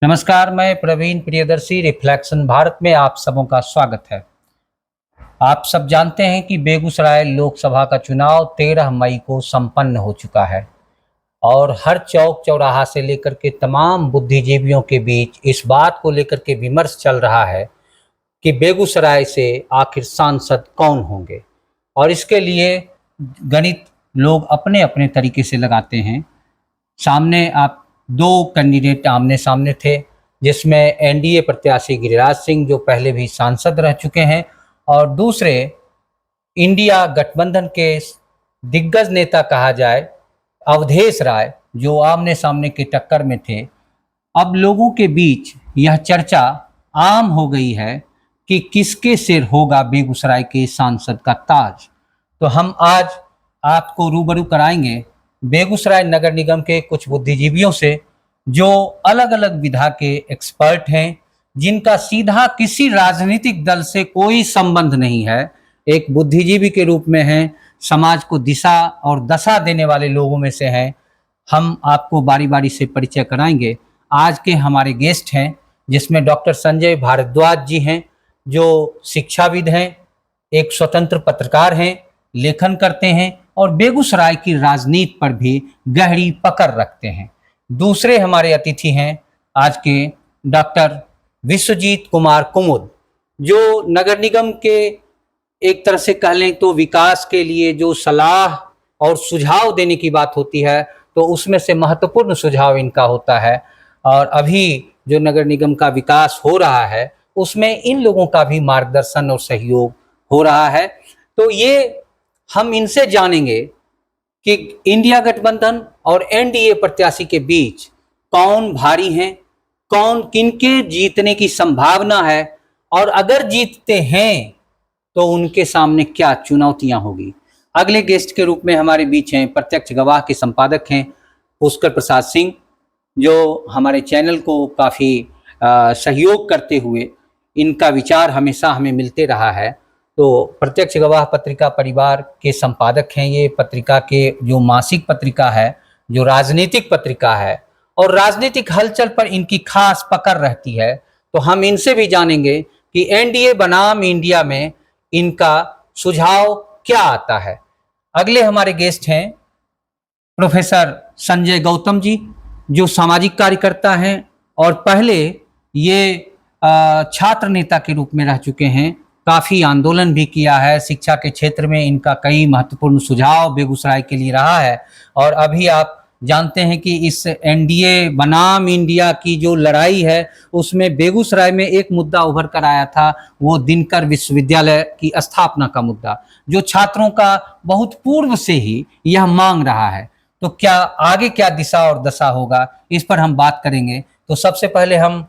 नमस्कार, मैं प्रवीण प्रियदर्शी रिफ्लेक्शन भारत में आप सबों का स्वागत है। आप सब जानते हैं कि बेगूसराय लोकसभा का चुनाव 13 मई को संपन्न हो चुका है और हर चौक चौराहा से लेकर के तमाम बुद्धिजीवियों के बीच इस बात को लेकर के विमर्श चल रहा है कि बेगूसराय से आखिर सांसद कौन होंगे। और इसके लिए गणित लोग अपने अपने तरीके से लगाते हैं। सामने आप दो कैंडिडेट आमने सामने थे, जिसमें एनडीए प्रत्याशी गिरिराज सिंह जो पहले भी सांसद रह चुके हैं और दूसरे इंडिया गठबंधन के दिग्गज नेता कहा जाए अवधेश राय जो आमने सामने के टक्कर में थे। अब लोगों के बीच यह चर्चा आम हो गई है कि किसके सिर होगा बेगूसराय के सांसद का ताज। तो हम आज आपको रूबरू कराएंगे बेगूसराय नगर निगम के कुछ बुद्धिजीवियों से जो अलग अलग विधा के एक्सपर्ट हैं, जिनका सीधा किसी राजनीतिक दल से कोई संबंध नहीं है, एक बुद्धिजीवी के रूप में हैं, समाज को दिशा और दशा देने वाले लोगों में से हैं। हम आपको बारी बारी से परिचय कराएंगे। आज के हमारे गेस्ट हैं जिसमें डॉक्टर संजय भारद्वाज जी हैं जो शिक्षाविद हैं, एक स्वतंत्र पत्रकार हैं, लेखन करते हैं और बेगूसराय की राजनीति पर भी गहरी पकड़ रखते हैं। दूसरे हमारे अतिथि हैं आज के डॉक्टर विश्वजीत कुमार कुमुद जो नगर निगम के एक तरह से कह लें तो विकास के लिए जो सलाह और सुझाव देने की बात होती है तो उसमें से महत्वपूर्ण सुझाव इनका होता है। और अभी जो नगर निगम का विकास हो रहा है उसमें इन लोगों का भी मार्गदर्शन और सहयोग हो रहा है। तो ये हम इनसे जानेंगे कि इंडिया गठबंधन और एनडीए प्रत्याशी के बीच कौन भारी हैं, कौन किनके जीतने की संभावना है और अगर जीतते हैं तो उनके सामने क्या चुनौतियां होगी। अगले गेस्ट के रूप में हमारे बीच हैं प्रत्यक्ष गवाह के संपादक हैं पुष्कर प्रसाद सिंह जो हमारे चैनल को काफ़ी सहयोग करते हुए इनका विचार हमेशा हमें मिलते रहा है। तो प्रत्यक्ष गवाह पत्रिका परिवार के संपादक हैं। ये पत्रिका के जो मासिक पत्रिका है, जो राजनीतिक पत्रिका है और राजनीतिक हलचल पर इनकी खास पकड़ रहती है। तो हम इनसे भी जानेंगे कि एनडीए बनाम इंडिया में इनका सुझाव क्या आता है। अगले हमारे गेस्ट हैं प्रोफेसर संजय गौतम जी जो सामाजिक कार्यकर्ता हैं और पहले ये छात्र नेता के रूप में रह चुके हैं, काफ़ी आंदोलन भी किया है शिक्षा के क्षेत्र में। इनका कई महत्वपूर्ण सुझाव बेगूसराय के लिए रहा है। और अभी आप जानते हैं कि इस एनडीए बनाम इंडिया की जो लड़ाई है उसमें बेगूसराय में एक मुद्दा उभर कर आया था, वो दिनकर विश्वविद्यालय की स्थापना का मुद्दा जो छात्रों का बहुत पूर्व से ही यह मांग रहा है। तो क्या आगे क्या दिशा और दशा होगा, इस पर हम बात करेंगे। तो सबसे पहले हम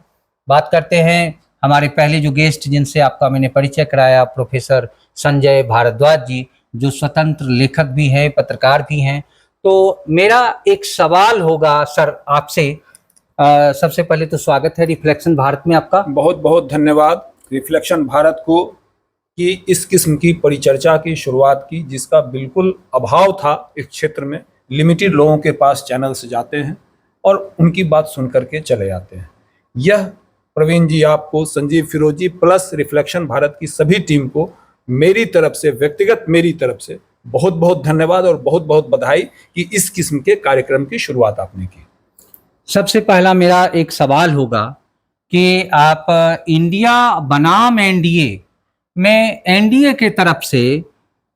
बात करते हैं हमारे पहले जो गेस्ट जिनसे आपका मैंने परिचय कराया, प्रोफेसर संजय भारद्वाज जी जो स्वतंत्र लेखक भी हैं, पत्रकार भी हैं। तो मेरा एक सवाल होगा सर आपसे। सबसे पहले तो स्वागत है रिफ्लेक्शन भारत में आपका। बहुत बहुत धन्यवाद रिफ्लेक्शन भारत को कि इस किस्म की परिचर्चा की शुरुआत की जिसका बिल्कुल अभाव था इस क्षेत्र में। लिमिटेड लोगों के पास चैनल से जाते हैं और उनकी बात सुन करके चले जाते हैं। यह प्रवीण जी आपको, संजीव फिरोजी प्लस रिफ्लेक्शन भारत की सभी टीम को मेरी तरफ से, व्यक्तिगत मेरी तरफ से बहुत बहुत धन्यवाद और बहुत बहुत बधाई कि इस किस्म के कार्यक्रम की शुरुआत आपने की। सबसे पहला मेरा एक सवाल होगा कि आप इंडिया बनाम एनडीए में एनडीए के तरफ से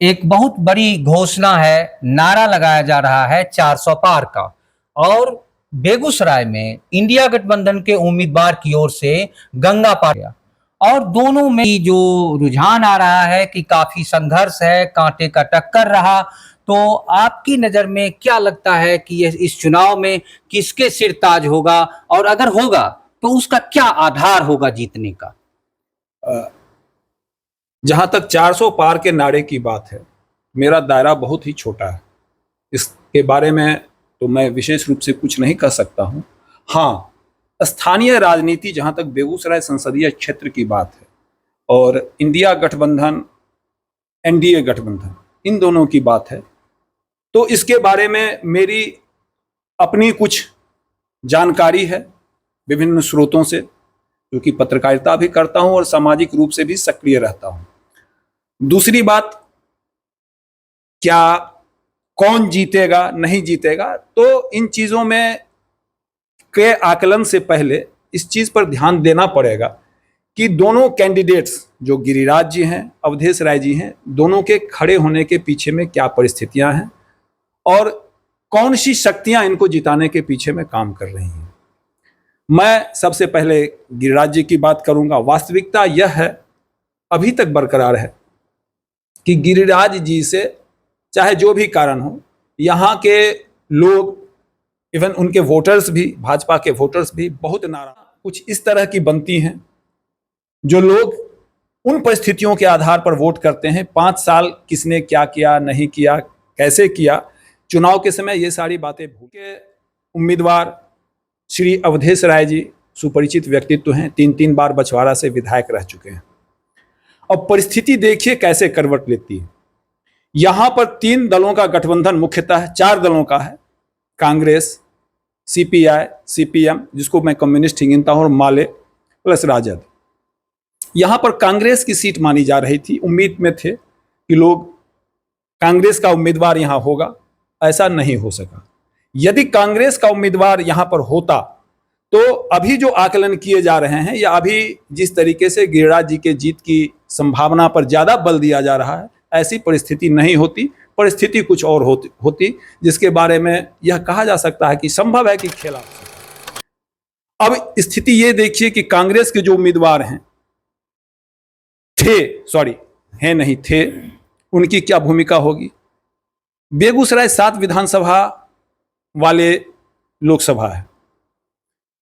एक बहुत बड़ी घोषणा है, नारा लगाया जा रहा है 400 पार का, और बेगूसराय में इंडिया गठबंधन के उम्मीदवार की ओर से गंगा पार, और दोनों में जो रुझान आ रहा है कि काफी संघर्ष है, कांटे का टक्कर रहा। तो आपकी नजर में क्या लगता है कि इस चुनाव में किसके सिर ताज होगा और अगर होगा तो उसका क्या आधार होगा जीतने का? जहां तक 400 पार के नारे की बात है, मेरा दायरा बहुत ही छोटा है। इसके बारे में तो मैं विशेष रूप से कुछ नहीं कह सकता हूं। हाँ, स्थानीय राजनीति जहां तक बेगूसराय संसदीय क्षेत्र की बात है और इंडिया गठबंधन, एनडीए गठबंधन, इन दोनों की बात है, तो इसके बारे में मेरी अपनी कुछ जानकारी है विभिन्न स्रोतों से, क्योंकि पत्रकारिता भी करता हूं और सामाजिक रूप से भी सक्रिय रहता हूं। दूसरी बात, क्या कौन जीतेगा नहीं जीतेगा, तो इन चीजों में के आकलन से पहले इस चीज पर ध्यान देना पड़ेगा कि दोनों कैंडिडेट्स जो गिरिराज जी हैं, अवधेश राय जी हैं, दोनों के खड़े होने के पीछे में क्या परिस्थितियां हैं और कौन सी शक्तियां इनको जिताने के पीछे में काम कर रही हैं। मैं सबसे पहले गिरिराज जी की बात करूंगा। वास्तविकता यह है, अभी तक बरकरार है, कि गिरिराज जी से चाहे जो भी कारण हो, यहाँ के लोग, इवन उनके वोटर्स भी, भाजपा के वोटर्स भी बहुत नाराज, कुछ इस तरह की बनती हैं जो लोग उन परिस्थितियों के आधार पर वोट करते हैं। 5 साल किसने क्या किया, नहीं किया, कैसे किया, चुनाव के समय ये सारी बातें भूल के उम्मीदवार श्री अवधेश राय जी सुपरिचित व्यक्तित्व हैं, 3 बार बछवाड़ा से विधायक रह चुके हैं। अब परिस्थिति देखिए कैसे करवट लेती है। यहां पर 3 दलों का गठबंधन मुख्यतः 4 दलों का है, कांग्रेस, सीपीआई, सीपीएम, जिसको मैं कम्युनिस्ट ही गिनता हूं, और माले प्लस राजद। यहां पर कांग्रेस की सीट मानी जा रही थी, उम्मीद में थे कि लोग कांग्रेस का उम्मीदवार यहां होगा। ऐसा नहीं हो सका। यदि कांग्रेस का उम्मीदवार यहां पर होता तो अभी जो आकलन किए जा रहे हैं, या अभी जिस तरीके से गिरिराज जी के जीत की संभावना पर ज्यादा बल दिया जा रहा है, ऐसी परिस्थिति नहीं होती। परिस्थिति कुछ और होती जिसके बारे में यह कहा जा सकता है कि संभव है कि खेला। अब स्थिति ये देखिए कि कांग्रेस के जो उम्मीदवार हैं थे, उनकी क्या भूमिका होगी। बेगूसराय 7 विधानसभा वाले लोकसभा है।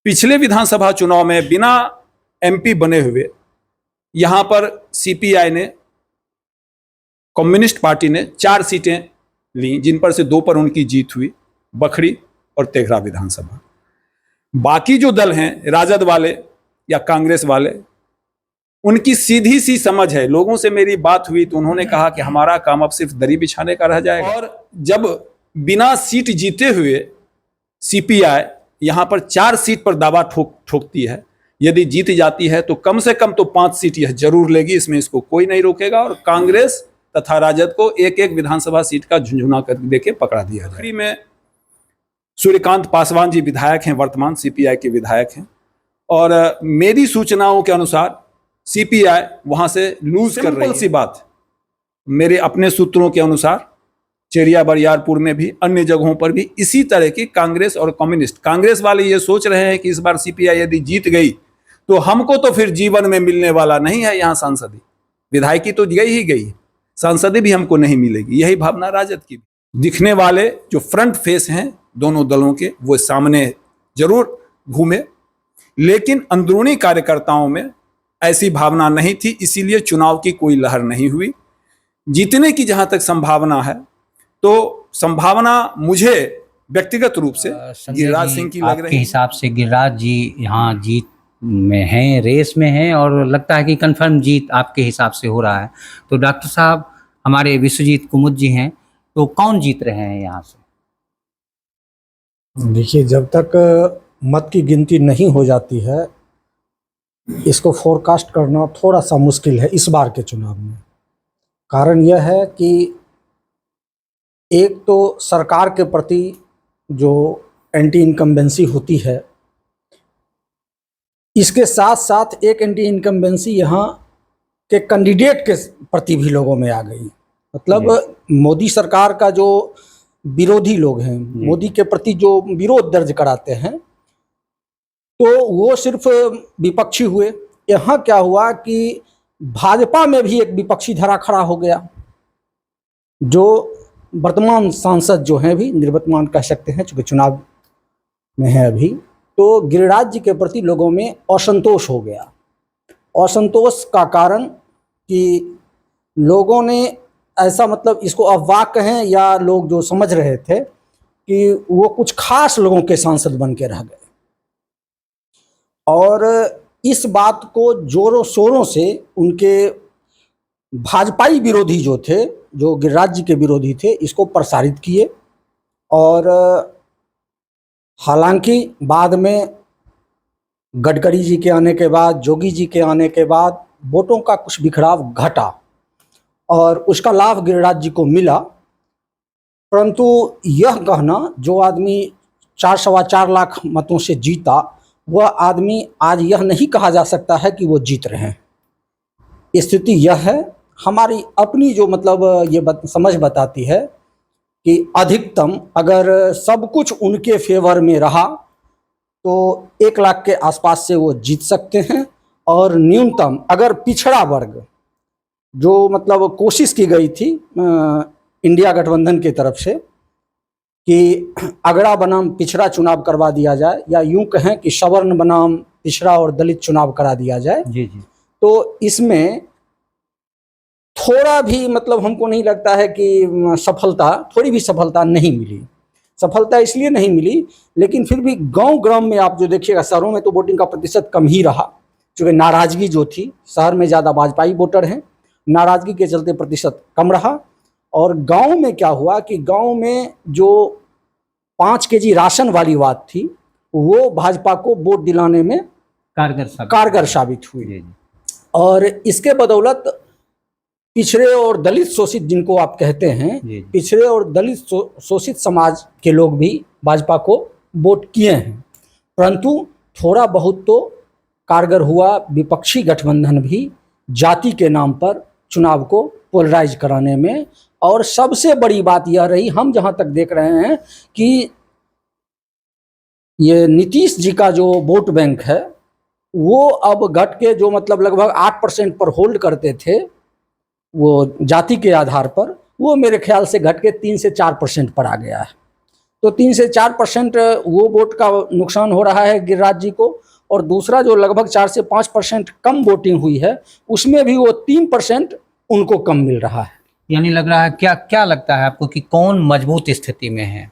पिछले विधानसभा चुनाव में बिना एमपी बने हुए यहां पर सीपीआई ने, कम्युनिस्ट पार्टी ने 4 सीटें ली, जिन पर से 2 पर उनकी जीत हुई, बखरी और तेघरा विधानसभा। बाकी जो दल हैं, राजद वाले या कांग्रेस वाले, उनकी सीधी सी समझ है। लोगों से मेरी बात हुई तो उन्होंने कहा कि हमारा काम अब सिर्फ दरी बिछाने का रह जाएगा। और जब बिना सीट जीते हुए सीपीआई यहां पर 4 सीट पर दावा ठोकती है, यदि जीत जाती है तो कम से कम तो 5 सीट यह जरूर लेगी, इसमें इसको कोई नहीं रोकेगा। और कांग्रेस तथा राजद को एक एक विधानसभा सीट का झुंझुना कर देके पकड़ा दिया जाए। में सूर्यकांत पासवान जी विधायक हैं, वर्तमान सीपीआई के विधायक हैं, और मेरी सूचनाओं के अनुसार सीपीआई वहां से लूज कर रही है। सी बात, मेरे अपने सूत्रों के अनुसार चेरिया बरियारपुर में भी, अन्य जगहों पर भी इसी तरह की कांग्रेस और कम्युनिस्ट, कांग्रेस वाले ये सोच रहे हैं कि इस बार सीपीआई यदि जीत गई तो हमको तो फिर जीवन में मिलने वाला नहीं है यहाँ सांसदी, विधायकी तो गई ही गई, सांसदी भी हमको नहीं मिलेगी। यही भावना राजद की। दिखने वाले जो फ्रंट फेस हैं दोनों दलों के, वो सामने जरूर घूमे, लेकिन अंदरूनी कार्यकर्ताओं में ऐसी भावना नहीं थी, इसीलिए चुनाव की कोई लहर नहीं हुई। जीतने की जहां तक संभावना है, तो संभावना मुझे व्यक्तिगत रूप से गिरिराज सिंह की लग रही है। आपके हिसाब से गिरिराज जी यहाँ जीत में हैं, रेस में हैं, और लगता है कि कंफर्म जीत आपके हिसाब से हो रहा है। तो डॉक्टर साहब, हमारे विश्वजीत कुमुद जी हैं, तो कौन जीत रहे हैं यहाँ से? देखिए, जब तक मत की गिनती नहीं हो जाती है, इसको फोरकास्ट करना थोड़ा सा मुश्किल है इस बार के चुनाव में। कारण यह है कि एक तो सरकार के प्रति जो एंटी इनकम्बेंसी होती है, इसके साथ साथ एक एंटी इनकम्बेंसी यहाँ के कैंडिडेट के प्रति भी लोगों में आ गई। मतलब मोदी सरकार का जो विरोधी लोग हैं, मोदी के प्रति जो विरोध दर्ज कराते हैं, तो वो सिर्फ विपक्षी हुए। यहाँ क्या हुआ कि भाजपा में भी एक विपक्षी धारा खड़ा हो गया। जो वर्तमान सांसद जो हैं, भी निर्वर्तमान कह सकते हैं चूँकि चुनाव में है अभी, तो गिरिराज जी के प्रति लोगों में असंतोष हो गया। असंतोष का कारण कि लोगों ने ऐसा, मतलब इसको अफवाह कहें या लोग जो समझ रहे थे कि वो कुछ खास लोगों के सांसद बन के रह गए, और इस बात को जोरों शोरों से उनके भाजपाई विरोधी जो थे, जो गिरिराज जी के विरोधी थे, इसको प्रसारित किए। और हालांकि बाद में गडकरी जी के आने के बाद, जोगी जी के आने के बाद वोटों का कुछ बिखराव घटा और उसका लाभ गिरिराज जी को मिला। परंतु यह कहना, जो आदमी 4-4.25 लाख मतों से जीता, वह आदमी आज यह नहीं कहा जा सकता है कि वो जीत रहे हैं। स्थिति यह है, हमारी अपनी जो मतलब ये समझ बताती है कि अधिकतम अगर सब कुछ उनके फेवर में रहा तो 1 लाख के आसपास से वो जीत सकते हैं। और न्यूनतम अगर पिछड़ा वर्ग, जो मतलब कोशिश की गई थी इंडिया गठबंधन की तरफ से कि अगड़ा बनाम पिछड़ा चुनाव करवा दिया जाए, या यूं कहें कि सवर्ण बनाम पिछड़ा और दलित चुनाव करा दिया जाए, जी जी, तो इसमें थोड़ा भी मतलब हमको नहीं लगता है कि थोड़ी भी सफलता नहीं मिली। सफलता इसलिए नहीं मिली, लेकिन फिर भी गांव ग्राम में आप जो देखिएगा, शहरों में तो वोटिंग का प्रतिशत कम ही रहा, क्योंकि नाराजगी जो थी, शहर में ज़्यादा भाजपाई वोटर हैं, नाराजगी के चलते प्रतिशत कम रहा। और गांव में क्या हुआ कि गांव में जो 5 केजी राशन वाली बात थी, वो भाजपा को वोट दिलाने में कारगर साबित हुई। जी जी, और इसके बदौलत पिछड़े और दलित शोषित, जिनको आप कहते हैं, जी। पिछड़े और दलित शोषित समाज के लोग भी भाजपा को वोट किए हैं। परंतु थोड़ा बहुत तो कारगर हुआ विपक्षी गठबंधन भी जाति के नाम पर चुनाव को पोलराइज कराने में। और सबसे बड़ी बात यह रही, हम जहां तक देख रहे हैं, कि ये नीतीश जी का जो वोट बैंक है, वो अब घट के जो मतलब लगभग 8% पर होल्ड करते थे वो जाति के आधार पर, वो मेरे ख्याल से घट के 3 से 4% पर आ गया है। तो 3 से 4% वो वोट का नुकसान हो रहा है गिरिराज जी को। और दूसरा जो लगभग 4 से 5% कम वोटिंग हुई है, उसमें भी वो 3% उनको कम मिल रहा है। यानी लग रहा है, क्या लगता है आपको कि कौन मजबूत स्थिति में है?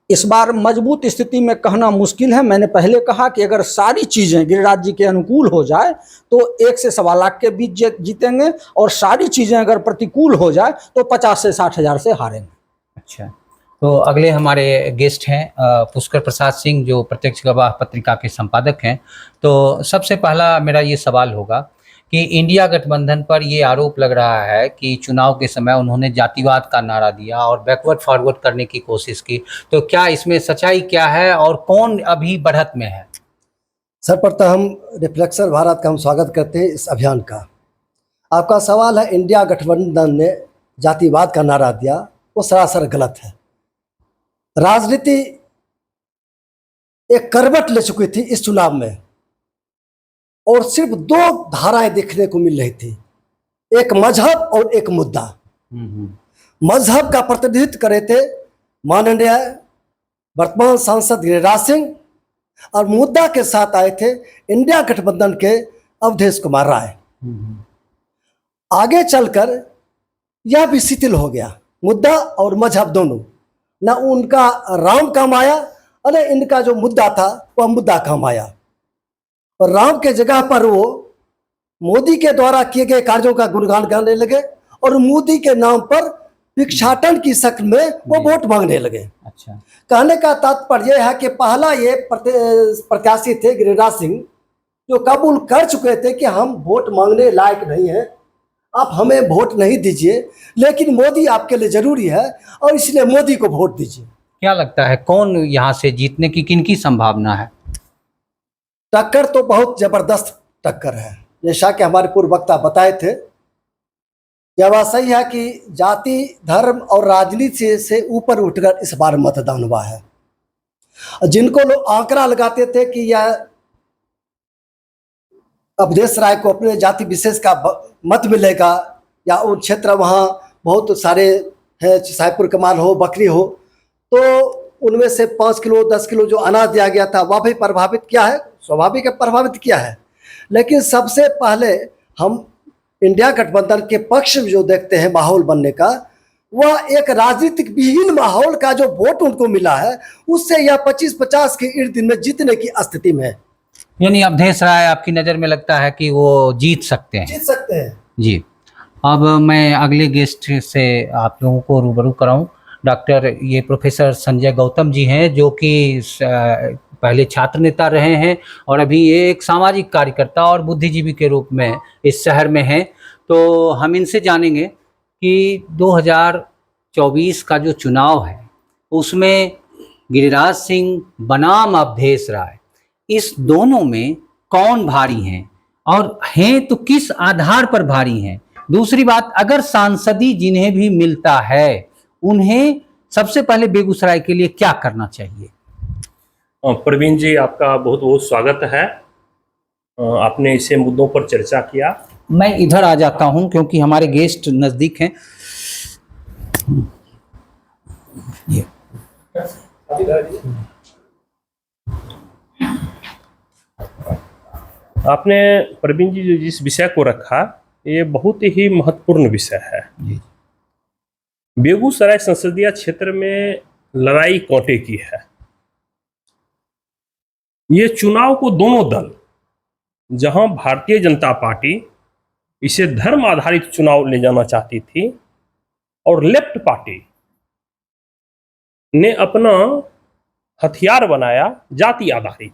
इस बार मजबूत स्थिति में कहना मुश्किल है। मैंने पहले कहा कि अगर सारी चीज़ें गिरिराज जी के अनुकूल हो जाए तो 1 से 1.25 लाख के बीच जीतेंगे, और सारी चीज़ें अगर प्रतिकूल हो जाए तो 50 से 60 हज़ार से हारेंगे। अच्छा, तो अगले हमारे गेस्ट हैं पुष्कर प्रसाद सिंह, जो प्रत्यक्ष गवाह पत्रिका के संपादक हैं। तो सबसे पहला मेरा ये सवाल होगा कि इंडिया गठबंधन पर ये आरोप लग रहा है कि चुनाव के समय उन्होंने जातिवाद का नारा दिया और बैकवर्ड फॉरवर्ड करने की कोशिश की। तो क्या इसमें सच्चाई क्या है और कौन अभी बढ़त में है? सर्वप्रथम रिफ्लेक्शन भारत का हम स्वागत करते हैं इस अभियान का। आपका सवाल है, इंडिया गठबंधन ने जातिवाद का नारा दिया, वो सरासर गलत है। राजनीति एक करवट ले चुकी थी इस चुनाव में, और सिर्फ 2 धाराएं देखने को मिल रही थी, एक मजहब और एक मुद्दा। मजहब का प्रतिनिधित्व करे थे माननीय वर्तमान सांसद गिरिराज सिंह, और मुद्दा के साथ आए थे इंडिया गठबंधन के अवधेश कुमार राय। आगे चलकर यह भी शिथिल हो गया, मुद्दा और मजहब दोनों, न उनका राम काम आया और न इनका जो मुद्दा था वह मुद्दा काम आया। और राम के जगह पर वो मोदी के द्वारा किए गए कार्यों का गुणगान करने लगे, और मोदी के नाम पर भिक्षाटन की शक्ल में वो वोट मांगने लगे। अच्छा, कहने का तात्पर्य है कि पहला ये प्रत्याशी थे गिरिराज सिंह, जो कबूल कर चुके थे कि हम वोट मांगने लायक नहीं हैं, आप हमें वोट नहीं दीजिए, लेकिन मोदी आपके लिए जरूरी है और इसलिए मोदी को वोट दीजिए। क्या लगता है कौन यहाँ से जीतने की किनकी संभावना है? टक्कर तो बहुत जबरदस्त टक्कर है, जैसा कि हमारे पूर्व वक्ता बताए थे। यह बात सही है कि जाति, धर्म और राजनीति से ऊपर उठकर इस बार मतदान हुआ है। जिनको लोग आंकड़ा लगाते थे कि यह अवधेश राय को अपने जाति विशेष का मत मिलेगा, या उन क्षेत्र वहाँ बहुत सारे हैं, साहिबपुर कमाल हो, बकरी हो, तो उनमें से 5 किलो 10 किलो जो अनाज दिया गया था वह भी प्रभावित किया है, स्वाभाविक है प्रभावित किया है। लेकिन सबसे पहले हम इंडिया गठबंधन के पक्ष में जो देखते हैं माहौल बनने का, वह एक राजनीतिक विहीन माहौल का जो वोट उनको मिला है, उससे यह 25-50 के इर्द गिर्द में जीतने की स्थिति में है। यानी अवधेश राय आपकी नज़र में लगता है कि वो जीत सकते हैं? जीत सकते हैं जी। अब मैं अगले गेस्ट से आप लोगों को रूबरू कराऊं। डॉक्टर ये प्रोफेसर संजय गौतम जी हैं, जो कि पहले छात्र नेता रहे हैं और अभी ये एक सामाजिक कार्यकर्ता और बुद्धिजीवी के रूप में इस शहर में हैं। तो हम इनसे जानेंगे कि 2024 का जो चुनाव है उसमें गिरिराज सिंह बनाम अवधेश राय, इस दोनों में कौन भारी हैं और हैं तो किस आधार पर भारी हैं। दूसरी बात, अगर सांसदी जिन्हें भी मिलता है उन्हें सबसे पहले बेगूसराय के लिए क्या करना चाहिए। प्रवीण जी, आपका बहुत बहुत स्वागत है। आपने इसे मुद्दों पर चर्चा किया। मैं इधर आ जाता हूं क्योंकि हमारे गेस्ट नजदीक हैं। ये आपने प्रवीण जी जो जिस विषय को रखा, ये बहुत ही महत्वपूर्ण विषय है। बेगूसराय संसदीय क्षेत्र में लड़ाई कांटे की है। ये चुनाव को दोनों दल, जहां भारतीय जनता पार्टी इसे धर्म आधारित चुनाव ले जाना चाहती थी और लेफ्ट पार्टी ने अपना हथियार बनाया जाति आधारित,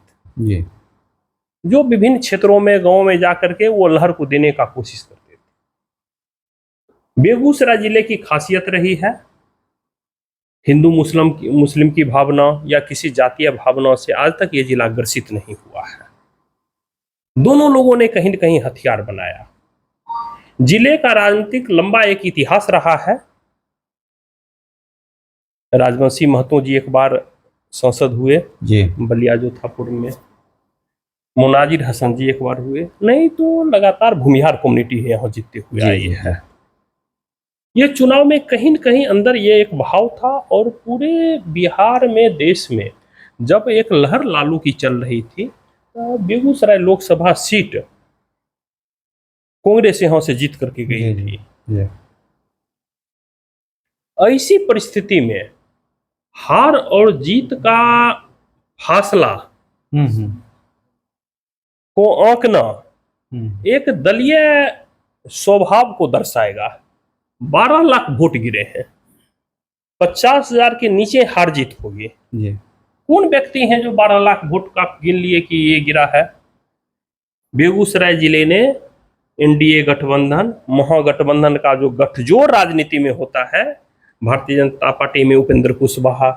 जो विभिन्न क्षेत्रों में गांव में जाकर के वो लहर को देने का कोशिश करते थे। बेगूसराय जिले की खासियत रही है हिंदू मुस्लिम की भावना या किसी जातीय भावना से आज तक ये जिला ग्रसित नहीं हुआ है। दोनों लोगों ने कहीं न कहीं हथियार बनाया। जिले का राजनीतिक लंबा एक इतिहास रहा है। राजवंशी महतो जी एक बार सांसद हुए जी, बलिया जोधापुर में। मुनाजिर हसन जी एक बार हुए, नहीं तो लगातार भूमिहार कम्युनिटी है यहाँ जीतते हुए आई है। ये चुनाव में कहीं न कहीं अंदर ये एक भाव था और पूरे बिहार में, देश में जब एक लहर लालू की चल रही थी, तो बेगूसराय लोकसभा सीट कांग्रेस यहाँ से जीत करके गई थी। ऐसी परिस्थिति में हार और जीत का फासला को आंकना एक दलीय स्वभाव को दर्शाएगा। 12 लाख वोट गिरे हैं, 50,000 के नीचे हार जीत होगी। कौन व्यक्ति हैं जो 12 लाख वोट का गिन लिए कि ये गिरा है। बेगूसराय जिले ने एनडीए गठबंधन, महागठबंधन का जो गठजोड़ राजनीति में होता है, भारतीय जनता पार्टी में उपेंद्र कुशवाहा,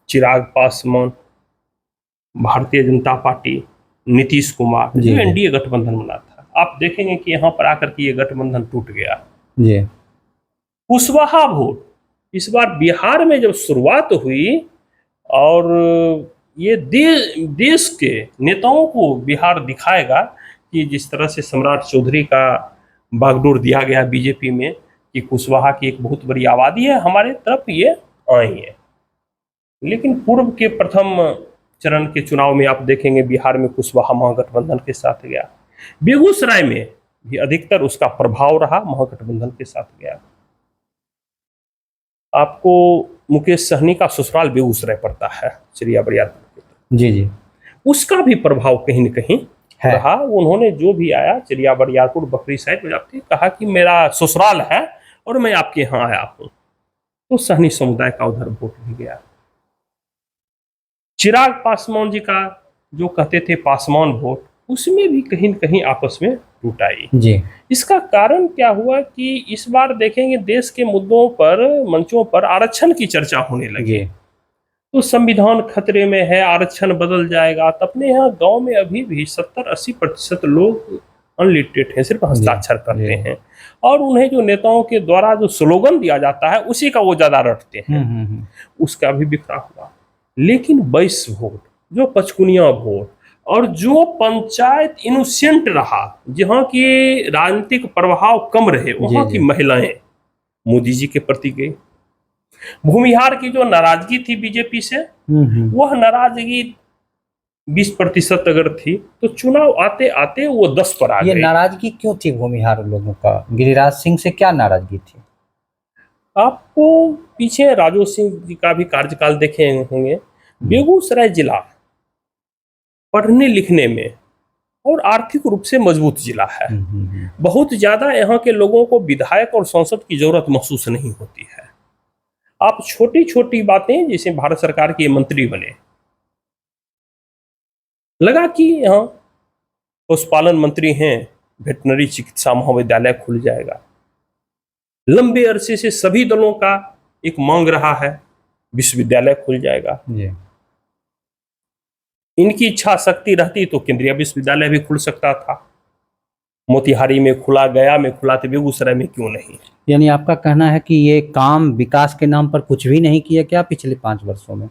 चिराग पासवान, भारतीय जनता पार्टी नीतीश कुमार, जो एनडीए गठबंधन बना था। आप देखेंगे कि यहाँ पर आकर के ये गठबंधन टूट गया। कुशवाहा वोट इस बार बिहार में जब शुरुआत हुई और ये देश के नेताओं को बिहार दिखाएगा कि जिस तरह से सम्राट चौधरी का बागडोर दिया गया बीजेपी में कि कुशवाहा की एक बहुत बड़ी आबादी है, हमारे तरफ ये आई है। लेकिन पूर्व के प्रथम चरण के चुनाव में आप देखेंगे बिहार में कुशवाहा महागठबंधन के साथ गया। बेगूसराय में भी अधिकतर उसका प्रभाव रहा, महागठबंधन के साथ गया। आपको मुकेश सहनी का ससुराल बेगूसराय पड़ता है, चिड़िया बरियारपुर। जी, उसका भी प्रभाव कहीं न कहीं रहा। उन्होंने जो भी आया चिड़िया बरियारपुर बकरी साइड में आपने कहा कि मेरा ससुराल है और मैं आपके यहाँ आया हूँ, तो सहनी समुदाय का उधर वोट भी गया। चिराग पासवान जी का जो कहते थे पासवान वोट, उसमें भी कहीं न कहीं आपस में टूट आई। इसका कारण क्या हुआ कि इस बार देखेंगे देश के मुद्दों पर, मंचों पर आरक्षण की चर्चा होने लगी। तो संविधान खतरे में है, आरक्षण बदल जाएगा। तो अपने यहाँ गांव में अभी भी 70-80% लोग अनलिटरेट हैं, सिर्फ हस्ताक्षर करते हैं और उन्हें जो नेताओं के द्वारा जो स्लोगन दिया जाता है उसी का वो ज्यादा रटते हैं। उसका भी बिखरा हुआ। लेकिन 22 वोट, जो पचकुनिया वोट और जो पंचायत इनोसेंट रहा, जहाँ की राजनीतिक प्रभाव कम रहे, वहाँ की महिलाएं मोदी जी के प्रति गई। भूमिहार की जो नाराजगी थी बीजेपी से, वह नाराजगी 20% अगर थी तो चुनाव आते आते वो 10 पर आ गई। ये नाराजगी क्यों थी भूमिहार लोगों का? गिरिराज सिंह से क्या नाराजगी थी? आपको पीछे राजू सिंह जी का भी कार्यकाल देखे होंगे। बेगूसराय जिला पढ़ने लिखने में और आर्थिक रूप से मजबूत जिला है। बहुत ज्यादा यहाँ के लोगों को विधायक और सांसद की जरूरत महसूस नहीं होती है। आप छोटी छोटी बातें, जैसे भारत सरकार के मंत्री बने, लगा कि यहाँ पशुपालन मंत्री हैं, वेटनरी चिकित्सा महाविद्यालय खुल जाएगा। लंबे अरसे से सभी दलों का एक मांग रहा है, विश्वविद्यालय खुल जाएगा। जी इनकी इच्छा शक्ति रहती तो केंद्रीय विश्वविद्यालय भी खुल सकता था। मोतिहारी में खुला, गया में खुला, तो बेगूसराय में क्यों नहीं? यानी आपका कहना है कि ये काम विकास के नाम पर कुछ भी नहीं किया क्या पिछले 5 वर्षों में?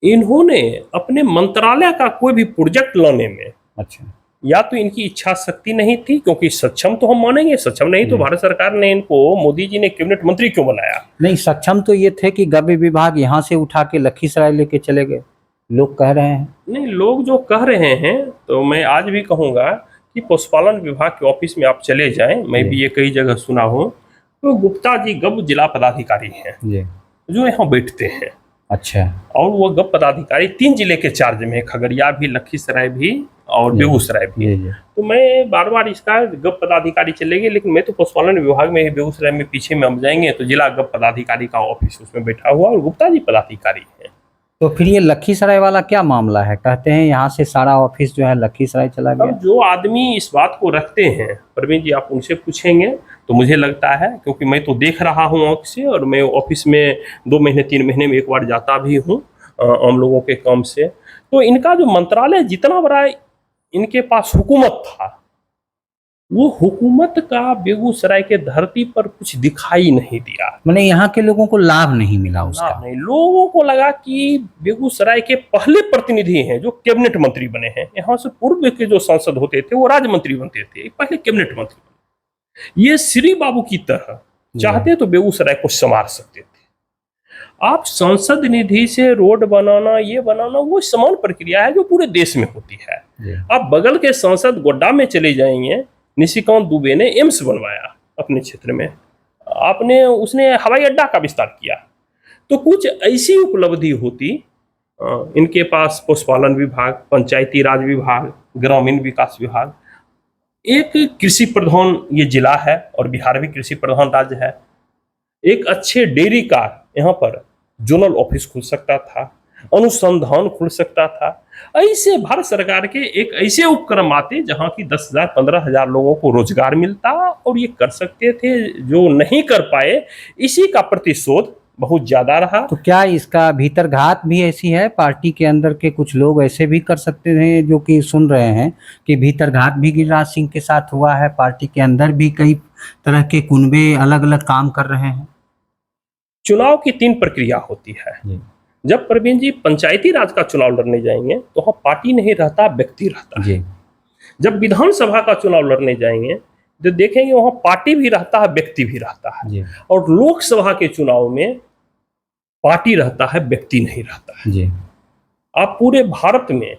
इन्होंने अपने मंत्रालय का कोई भी प्रोजेक्ट लाने में, अच्छा, या तो इनकी इच्छा शक्ति नहीं थी, क्योंकि सक्षम तो हम मानेंगे, सक्षम नहीं तो भारत सरकार ने इनको, मोदी जी ने कैबिनेट मंत्री क्यों बनाया? नहीं, सक्षम तो ये थे कि गव्य विभाग यहाँ से उठा के लखीसराय लेके चले गए, लोग कह रहे हैं। नहीं, लोग जो कह रहे हैं, तो मैं आज भी कहूंगा कि पशुपालन विभाग के ऑफिस में आप चले जाएं, मैं भी ये कई जगह सुना हूँ, तो गुप्ता जी गब जिला पदाधिकारी हैं जो यहाँ बैठते हैं। अच्छा, और वो गब पदाधिकारी 3 जिले के चार्ज में है, खगड़िया भी, लखीसराय भी और बेगूसराय भी। तो मैं बार बार इसका गब पदाधिकारी चलेंगे, लेकिन मैं तो पशुपालन विभाग में, बेगूसराय में पीछे में हम जाएंगे तो जिला गब पदाधिकारी का ऑफिस उसमें बैठा हुआ और गुप्ता जी पदाधिकारी है। तो फिर ये लखीसराय वाला क्या मामला है? कहते हैं यहाँ से सारा ऑफिस जो है लखीसराय चला गया। अब जो आदमी इस बात को रखते हैं, प्रवीण जी आप उनसे पूछेंगे तो मुझे लगता है, क्योंकि मैं तो देख रहा हूँ आँख से, और मैं ऑफिस में 2 महीने 3 महीने में एक बार जाता भी हूँ आम लोगों के काम से, तो इनका जो मंत्रालय जितना बड़ा इनके पास हुकूमत था, वो हुकूमत का बेगूसराय के धरती पर कुछ दिखाई नहीं दिया। मैंने यहाँ के लोगों को लाभ नहीं मिला उसका। नहीं, लोगों को लगा कि बेगूसराय के पहले प्रतिनिधि हैं जो कैबिनेट मंत्री बने हैं, यहाँ से पूर्व के जो सांसद होते थे वो राज्य मंत्री बनते थे, पहले कैबिनेट मंत्री बने। ये श्री बाबू की तरह चाहते तो बेगूसराय को संवार सकते थे। आप सांसद निधि से रोड बनाना, ये बनाना, वो समान प्रक्रिया है जो पूरे देश में होती है। आप बगल के सांसद गोड्डा में चले जाएंगे, निशिकांत दुबे ने एम्स बनवाया अपने क्षेत्र में, उसने हवाई अड्डा का विस्तार किया। तो कुछ ऐसी उपलब्धि होती, इनके पास पशुपालन विभाग, पंचायती राज विभाग, ग्रामीण विकास विभाग, एक कृषि प्रधान ये जिला है और बिहार भी कृषि प्रधान राज्य है, एक अच्छे डेयरी का यहाँ पर जोनल ऑफिस खुल सकता था, अनुसंधान खुल सकता था। ऐसे भारत सरकार के एक ऐसे उपक्रम आते जहां की 10,000 15,000 लोगों को रोजगार मिलता और ये कर सकते थे। जो नहीं कर पाए, इसी का प्रतिशोध बहुत ज्यादा रहा। तो क्या इसका भीतरघात भी ऐसी है? पार्टी के अंदर के कुछ लोग ऐसे भी कर सकते हैं, जो कि सुन रहे हैं कि भीतरघात भी गिरिराज सिंह के साथ हुआ है, पार्टी के अंदर भी कई तरह के कुनबे अलग अलग काम कर रहे हैं। चुनाव की 3 प्रक्रिया होती है। जब प्रवीण जी पंचायती राज का चुनाव लड़ने जाएंगे तो वहाँ पार्टी नहीं रहता, व्यक्ति रहता है। जब विधानसभा का चुनाव लड़ने जाएंगे तो देखेंगे वहाँ पार्टी भी रहता है, व्यक्ति भी रहता है। और लोकसभा के चुनाव में पार्टी रहता है, व्यक्ति नहीं रहता है। आप पूरे भारत में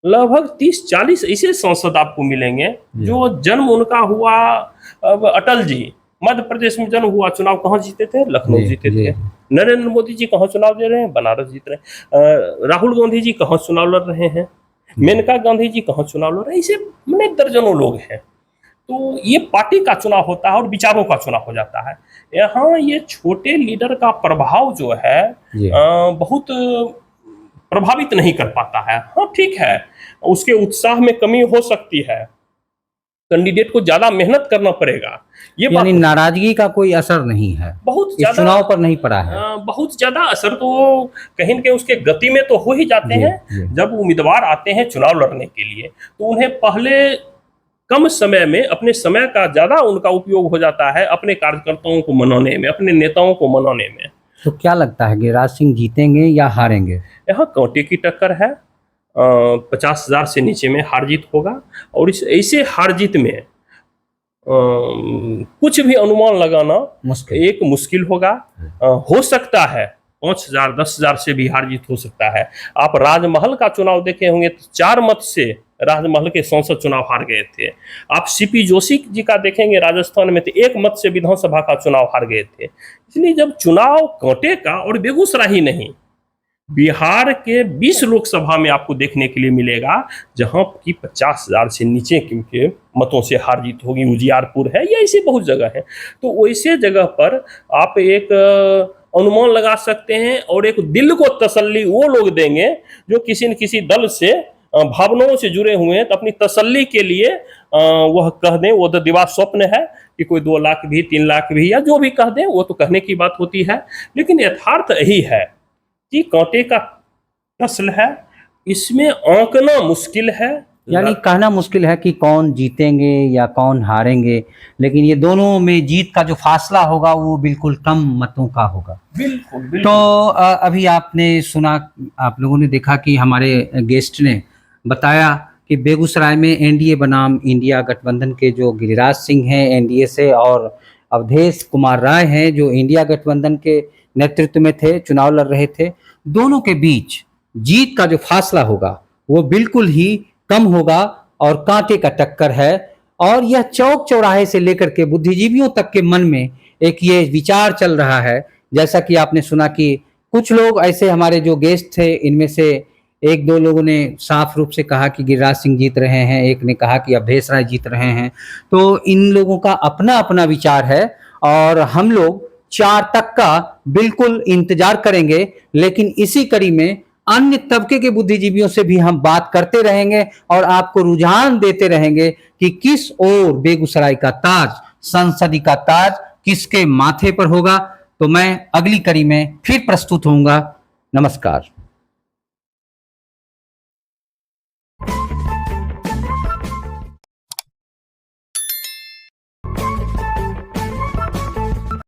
लगभग 30-40 ऐसे सांसद आपको मिलेंगे जो जन्म उनका हुआ, अब अटल जी मध्य प्रदेश में जन्म हुआ, चुनाव कहाँ जीते थे? लखनऊ जीते थे। नरेंद्र मोदी जी कहाँ चुनाव दे रहे हैं? बनारस जीत रहे हैं। राहुल गांधी जी कहाँ चुनाव लड़ रहे हैं? मेनका गांधी जी कहाँ चुनाव लड़ रहे हैं? इसे मैंने दर्जनों लोग हैं। तो ये पार्टी का चुनाव होता है और विचारों का चुनाव हो जाता है। यहाँ ये छोटे लीडर का प्रभाव जो है बहुत प्रभावित नहीं कर पाता है। हाँ ठीक है, उसके उत्साह में कमी हो सकती है, कैंडिडेट को ज्यादा मेहनत करना पड़ेगा। ये यानी नाराजगी का कोई असर नहीं है, बहुत इस चुनाव पर नहीं पड़ा है। बहुत ज्यादा असर तो कहीं न कहीं उसके गति में तो हो ही जाते हैं। जब उम्मीदवार आते हैं चुनाव लड़ने के लिए तो उन्हें पहले कम समय में अपने समय का ज्यादा उनका उपयोग हो जाता है अपने कार्यकर्ताओं को मनाने में, अपने नेताओं को मनाने में। तो क्या लगता है गिरिराज सिंह जीतेंगे या हारेंगे? यहाँ कांटे की टक्कर है। 50,000 से नीचे में हार जीत होगा और इस ऐसे हार जीत में कुछ भी अनुमान लगाना मुश्किल होगा। हो सकता है 5,000 10,000 से भी हार जीत हो सकता है। आप राजमहल का चुनाव देखे होंगे तो 4 मत से राजमहल के सांसद चुनाव हार गए थे। आप सीपी जोशी जी का देखेंगे राजस्थान में तो 1 मत से विधानसभा का चुनाव हार गए थे। इसलिए जब चुनाव कांटे का, और बेगूसराय ही नहीं, बिहार के 20 लोकसभा में आपको देखने के लिए मिलेगा जहां की 50,000 से नीचे के मतों से हार जीत होगी। उजियारपुर है या ऐसी बहुत जगह है। तो वैसे जगह पर आप एक अनुमान लगा सकते हैं और एक दिल को तसल्ली वो लोग देंगे जो किसी न किसी दल से भावनाओं से जुड़े हुए हैं, तो अपनी तसल्ली के लिए वह कह दें, वो तो दिवा स्वप्न है कि कोई 2 लाख भी 3 लाख भी या जो भी कह दें, वो तो कहने की बात होती है। लेकिन यथार्थ यही है कि कांटे का नस्ल है, इसमें आंकना मुश्किल है। यानी कहना मुश्किल है कि कौन जीतेंगे या कौन हारेंगे, लेकिन ये दोनों में जीत का जो फासला होगा वो बिल्कुल कम मतों का होगा। बिल्कुल, बिल्कुल। तो अभी आपने सुना, आप लोगों ने देखा कि हमारे गेस्ट ने बताया कि बेगूसराय में एनडीए बनाम इंडिया गठबंधन के जो गिरिराज सिंह हैं एनडीए से, और अवधेश कुमार राय हैं जो इंडिया गठबंधन के नेतृत्व में थे, चुनाव लड़ रहे थे, दोनों के बीच जीत का जो फासला होगा वो बिल्कुल ही कम होगा और कांटे का टक्कर है। और यह चौक चौराहे से लेकर के बुद्धिजीवियों तक के मन में एक ये विचार चल रहा है, जैसा कि आपने सुना कि कुछ लोग ऐसे, हमारे जो गेस्ट थे इनमें से 1-2 लोगों ने साफ रूप से कहा कि गिरिराज सिंह जीत रहे हैं, एक ने कहा कि अवधेश राय जीत रहे हैं। तो इन लोगों का अपना अपना विचार है और हम लोग 4 तक का बिल्कुल इंतजार करेंगे, लेकिन इसी कड़ी में अन्य तबके के बुद्धिजीवियों से भी हम बात करते रहेंगे और आपको रुझान देते रहेंगे कि किस ओर बेगूसराय का ताज, संसदीय का ताज किसके माथे पर होगा। तो मैं अगली कड़ी में फिर प्रस्तुत होऊंगा। नमस्कार।